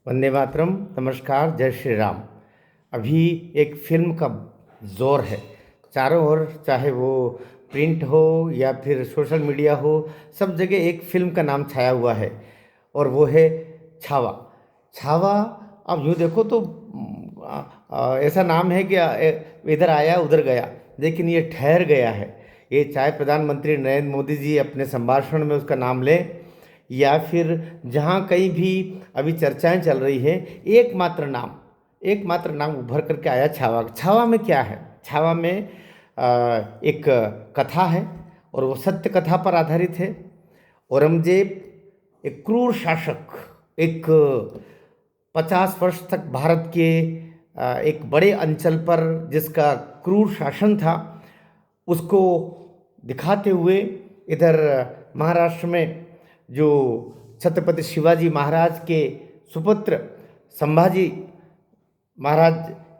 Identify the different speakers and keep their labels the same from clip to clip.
Speaker 1: वंदे मातरम। नमस्कार, जय श्री राम। अभी एक फिल्म का जोर है चारों ओर, चाहे वो प्रिंट हो या फिर सोशल मीडिया हो, सब जगह एक फिल्म का नाम छाया हुआ है और वो है छावा। छावा, अब यूँ देखो तो ऐसा नाम है कि इधर आया उधर गया, लेकिन ये ठहर गया है। ये चाहे प्रधानमंत्री नरेंद्र मोदी जी अपने संभाषण में उसका नाम लें या फिर जहाँ कहीं भी अभी चर्चाएं चल रही है, एकमात्र नाम उभर करके आया छावा। छावा में क्या है? छावा में एक कथा है और वो सत्य कथा पर आधारित है। औरंगजेब एक क्रूर शासक, एक 50 वर्ष तक भारत के एक बड़े अंचल पर जिसका क्रूर शासन था, उसको दिखाते हुए इधर महाराष्ट्र में जो छत्रपति शिवाजी महाराज के सुपुत्र संभाजी महाराज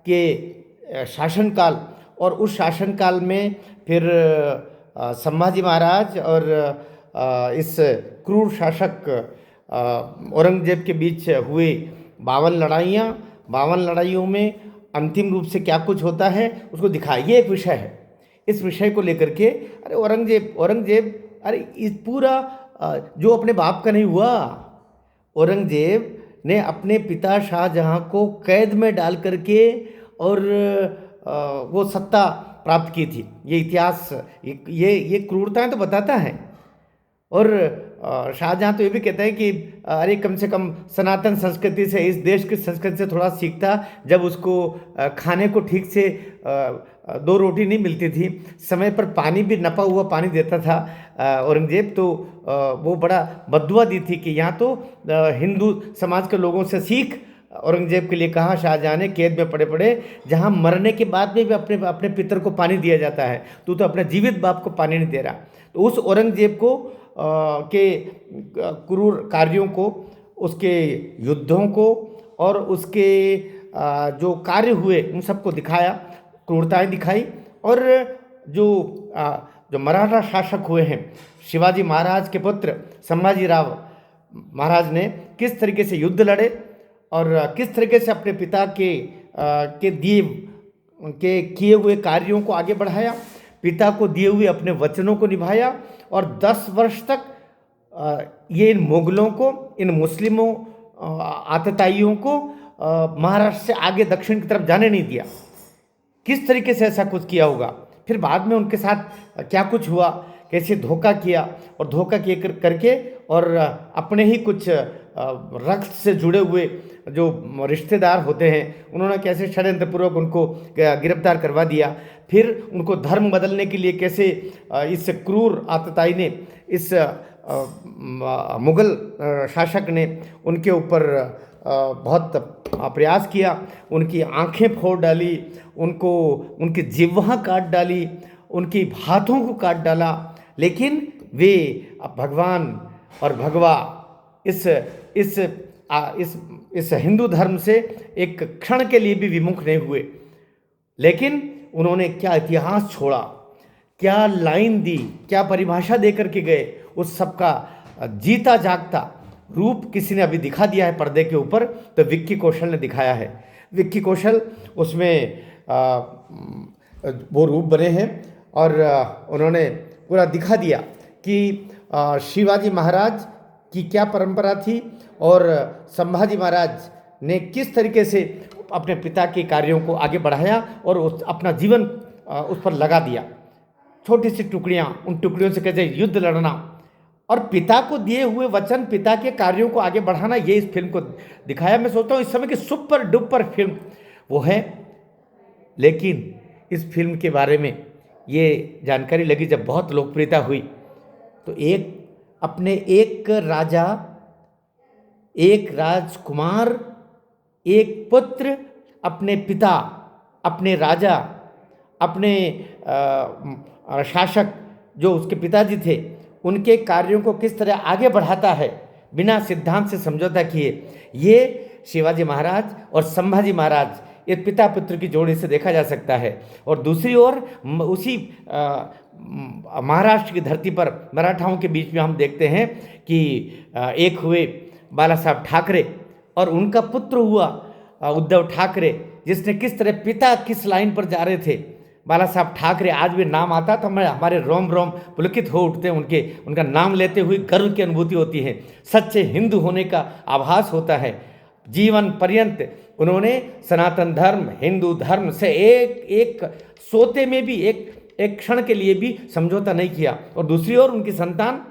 Speaker 1: के शासनकाल, और उस शासनकाल में फिर संभाजी महाराज और इस क्रूर शासक औरंगजेब के बीच हुए 52 लड़ाइयों में अंतिम रूप से क्या कुछ होता है उसको दिखाया। ये एक विषय है। इस विषय को लेकर के अरे औरंगजेब अरे इस पूरा जो अपने बाप का नहीं हुआ, औरंगजेब ने अपने पिता शाहजहां को कैद में डाल करके और वो सत्ता प्राप्त की थी। ये इतिहास ये क्रूरताएं तो बताता है। और शाहजहां तो ये भी कहते हैं कि अरे कम से कम सनातन संस्कृति से, इस देश की संस्कृति से थोड़ा सीखता, जब उसको खाने को ठीक से 2 रोटी नहीं मिलती थी, समय पर पानी भी नपा हुआ पानी देता था औरंगजेब, तो वो बड़ा बद्दुआ दी थी कि यहाँ तो हिंदू समाज के लोगों से सीख। औरंगजेब के लिए कहा शाहजहां ने, कैद में पड़े पड़े जहाँ मरने के बाद में भी अपने अपने पितर को पानी दिया जाता है, तू तो अपने जीवित बाप को पानी नहीं दे रहा। तो उस औरंगजेब को के क्रूर कार्यों को, उसके युद्धों को और उसके जो कार्य हुए उन सबको दिखाया, क्रूरताएं दिखाई। और जो मराठा शासक हुए हैं, शिवाजी महाराज के पुत्र संभाजी राव महाराज ने किस तरीके से युद्ध लड़े और किस तरीके से अपने पिता के किए हुए कार्यों को आगे बढ़ाया, पिता को दिए हुए अपने वचनों को निभाया, और 10 वर्ष तक ये इन मुगलों को, इन मुस्लिमों आतताइयों को महाराष्ट्र से आगे दक्षिण की तरफ जाने नहीं दिया। किस तरीके से ऐसा कुछ किया होगा, फिर बाद में उनके साथ क्या कुछ हुआ, कैसे धोखा किया, और धोखा किए करके और अपने ही कुछ रक्त से जुड़े हुए जो रिश्तेदार होते हैं, उन्होंने कैसे षड्यंत्रपूर्वक उनको गिरफ्तार करवा दिया। फिर उनको धर्म बदलने के लिए कैसे इस क्रूर आतताई ने, इस मुगल शासक ने उनके ऊपर बहुत प्रयास किया, उनकी आंखें फोड़ डाली, उनकी जिह्वा काट डाली, उनकी हाथों को काट डाला, लेकिन वे भगवान और भगवा इस हिंदू धर्म से एक क्षण के लिए भी विमुख नहीं हुए। लेकिन उन्होंने क्या इतिहास छोड़ा, क्या लाइन दी, क्या परिभाषा दे करके गए, उस सब का जीता जागता रूप किसी ने अभी दिखा दिया है पर्दे के ऊपर, तो विक्की कौशल ने दिखाया है। विक्की कौशल उसमें वो रूप बने हैं और उन्होंने पूरा दिखा दिया कि शिवाजी महाराज की क्या परंपरा थी और संभाजी महाराज ने किस तरीके से अपने पिता के कार्यों को आगे बढ़ाया और अपना जीवन उस पर लगा दिया। छोटी सी टुकड़ियाँ, उन टुकड़ियों से कैसे युद्ध लड़ना और पिता को दिए हुए वचन, पिता के कार्यों को आगे बढ़ाना, ये इस फिल्म को दिखाया। मैं सोचता हूँ इस समय की सुपर डुपर फिल्म वो है। लेकिन इस फिल्म के बारे में ये जानकारी लगी जब बहुत लोकप्रियता हुई, तो एक राजा, एक राजकुमार, एक पुत्र अपने पिता, अपने राजा, अपने शासक जो उसके पिताजी थे, उनके कार्यों को किस तरह आगे बढ़ाता है बिना सिद्धांत से समझौता किए। ये शिवाजी महाराज और संभाजी महाराज, ये पिता पुत्र की जोड़ी से देखा जा सकता है। और दूसरी ओर उसी महाराष्ट्र की धरती पर मराठाओं के बीच में हम देखते हैं कि एक हुए बाला साहब ठाकरे और उनका पुत्र हुआ उद्धव ठाकरे, जिसने किस तरह पिता किस लाइन पर जा रहे थे, बाला साहब ठाकरे, आज भी नाम आता तो हमारे रोम रोम पुलकित हो उठते हैं, उनका नाम लेते हुए गर्व की अनुभूति होती है, सच्चे हिंदू होने का आभास होता है। जीवन पर्यंत उन्होंने सनातन धर्म, हिंदू धर्म से एक सोते में भी एक क्षण के लिए भी समझौता नहीं किया। और दूसरी ओर उनकी संतान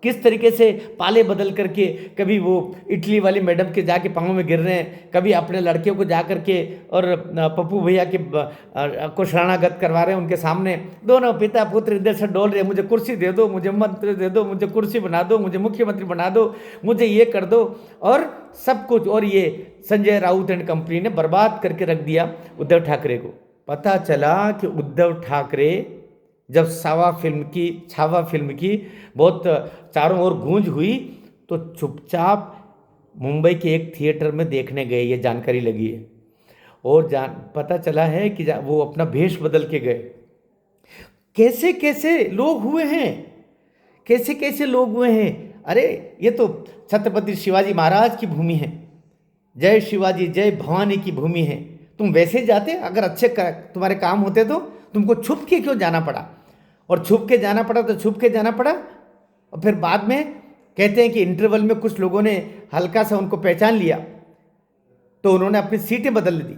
Speaker 1: किस तरीके से पाले बदल करके, कभी वो इटली वाली मैडम के जाके पाँव में गिर रहे हैं, कभी अपने लड़कियों को जा करके और पप्पू भैया के को शरणागत करवा रहे हैं उनके सामने। दोनों पिता पुत्र इधर से डोल रहे हैं, मुझे कुर्सी दे दो, मुझे मंत्री दे दो, मुझे कुर्सी बना दो, मुझे मुख्यमंत्री बना दो, मुझे ये कर दो, और सब कुछ। और ये संजय राउत एंड कंपनी ने बर्बाद करके रख दिया उद्धव ठाकरे को। पता चला कि उद्धव ठाकरे जब छावा फिल्म की बहुत चारों ओर गूंज हुई तो चुपचाप मुंबई के एक थिएटर में देखने गए, ये जानकारी लगी है। और पता चला है कि वो अपना भेष बदल के गए। कैसे कैसे लोग हुए हैं, कैसे कैसे लोग हुए हैं। अरे ये तो छत्रपति शिवाजी महाराज की भूमि है, जय शिवाजी जय भवानी की भूमि है। तुम वैसे जाते, अगर अच्छे तुम्हारे काम होते तो तुमको छुप के क्यों जाना पड़ा? और छुप के जाना पड़ा तो छुप के जाना पड़ा। और फिर बाद में कहते हैं कि इंटरवल में कुछ लोगों ने हल्का सा उनको पहचान लिया तो उन्होंने अपनी सीटें बदल दी।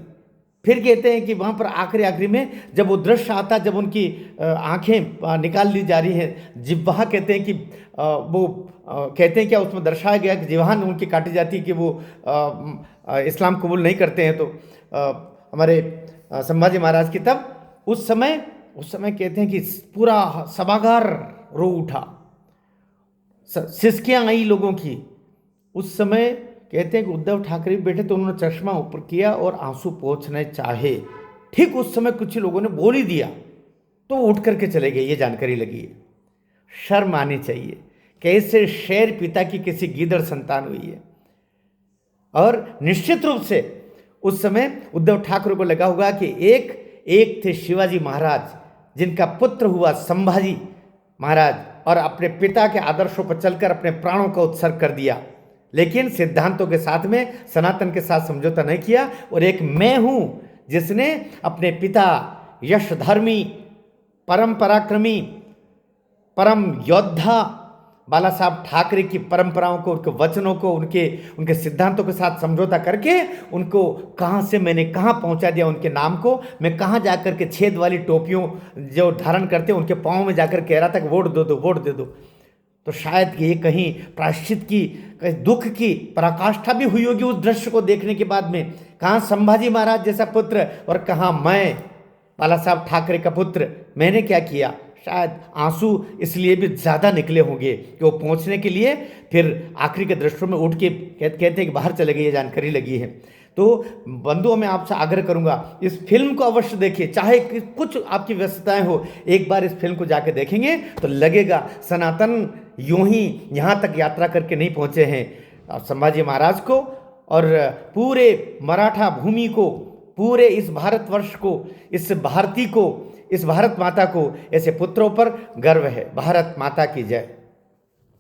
Speaker 1: फिर कहते हैं कि वहाँ पर आखिरी में जब वो दृश्य आता, जब उनकी आंखें निकाल ली जा रही हैं, जिह्वा कहते हैं कि वो कहते हैं क्या उसमें दर्शाया गया कि जिह्वा उनकी काटी जाती है कि वो इस्लाम कबूल नहीं करते हैं। तो हमारे संभाजी महाराज की तब उस समय कहते हैं कि पूरा सभागार रो उठा, सिसकियाँ आई लोगों की। उस समय कहते हैं कि उद्धव ठाकरे बैठे तो उन्होंने चश्मा ऊपर किया और आंसू पोंछने चाहे। ठीक उस समय कुछ लोगों ने बोल ही दिया तो उठ करके चले गए, ये जानकारी लगी है। शर्म आनी चाहिए, कैसे शेर पिता की किसी गीदड़ संतान हुई है। और निश्चित रूप से उस समय उद्धव ठाकरे को लगा होगा कि एक थे शिवाजी महाराज, जिनका पुत्र हुआ संभाजी महाराज, और अपने पिता के आदर्शों पर चलकर अपने प्राणों का उत्सर्ग कर दिया, लेकिन सिद्धांतों के साथ में सनातन के साथ समझौता नहीं किया। और एक मैं हूं जिसने अपने पिता यशधर्मी, परम पराक्रमी, परम योद्धा बाला साहब ठाकरे की परंपराओं को, उनके वचनों को, उनके सिद्धांतों के साथ समझौता करके उनको कहाँ से मैंने कहाँ पहुँचा दिया। उनके नाम को मैं कहाँ जाकर के छेद वाली टोपियों जो धारण करते उनके पाँव में जाकर कह रहा था कि वोट दे दो, वोट दे दो। तो शायद ये कहीं प्रायश्चित की, कहीं दुख की पराकाष्ठा भी हुई होगी उस दृश्य को देखने के बाद में। कहाँ संभाजी महाराज जैसा पुत्र और कहाँ मैं बाला साहब ठाकरे का पुत्र, मैंने क्या किया। शायद आंसू इसलिए भी ज़्यादा निकले होंगे कि वो पहुंचने के लिए फिर आखिरी के दृश्यों में उठ के कहते हैं कि बाहर चले गए, ये जानकारी लगी है। तो बंधुओं, मैं आपसे आग्रह करूंगा इस फिल्म को अवश्य देखिए, चाहे कुछ आपकी व्यस्तताएं हो, एक बार इस फिल्म को जाके देखेंगे तो लगेगा सनातन यूं ही यहाँ तक यात्रा करके नहीं पहुँचे हैं। संभाजी महाराज को और पूरे मराठा भूमि को, पूरे इस भारतवर्ष को, इस भारती को, इस भारत माता को, ऐसे पुत्रों पर गर्व है। भारत माता की जय।